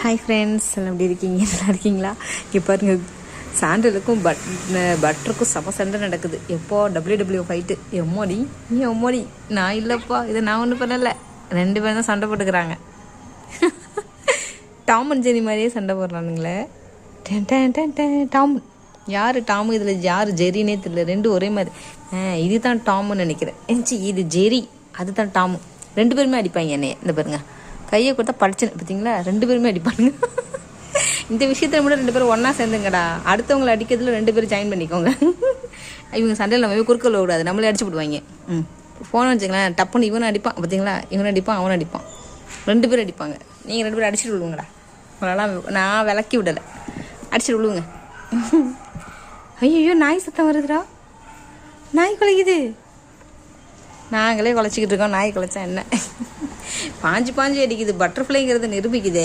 Hi friends, எல்லாம் எப்படி இருக்கீங்க? நல்லா இருக்கீங்களா? இங்கே பாருங்கள், சாண்டலுக்கும் பட்டருக்கும் சண்டை நடக்குது. எப்போ WW ஃபைட்டு. எம்மோடி நீ எம்மோடி, நான் இல்லைப்பா, இதை நான் ஒன்றும் பண்ணலை. 2 பேரும் தான் சண்டை போட்டுக்கிறாங்க. டாம் அண்ட் ஜெரி மாதிரியே சண்டை போடுறானுங்களே. டாம் யார் டாமு, இதில் யார் ஜெரினே தெரியல. 2 ஒரே மாதிரி. இதுதான் டாமுன்னு நினைக்கிறேன். இது ஜெரி, அதுதான் டாமு. 2 பேருமே அடிப்பாங்க என்னைய. இந்த பாருங்க, கையை கொடுத்தா படிச்சுன்னு பார்த்தீங்களா? 2 பேருமே அடிப்பானுங்க. இந்த விஷயத்தில் மட்டும் 2 பேரும் ஒன்றா சேர்ந்துங்கடா. அடுத்தவங்களை அடிக்கிறதுல 2 பேரும் ஜாயின் பண்ணிக்கோங்க. இவங்க சண்டையில் நம்ம குறுக்க விடாது, நம்மளே அடிச்சு விடுவாங்க. ஃபோனை வச்சுக்கலாம், டப்புன்னு இவனை அடிப்பான் பார்த்தீங்களா? இவனை அடிப்பான், அவனை அடிப்பான், 2 பேரும் அடிப்பாங்க. நீங்கள் 2 பேரும் அடிச்சுட்டு விடுவீங்கடா. உங்களெல்லாம் நான் விளக்கி விடலை, அடிச்சுட்டு விடுவோங்க. ஐயோ, நாய் சத்தம் வருதுடா. நாய் குலைக்குது. நாங்களே குலைச்சிக்கிட்டு இருக்கோம், நாய் குலைச்சா என்ன? பாஞ்சு அடிக்குது. பட்டர்ஃப்ளைங்கிறது நிரூபிக்குதே.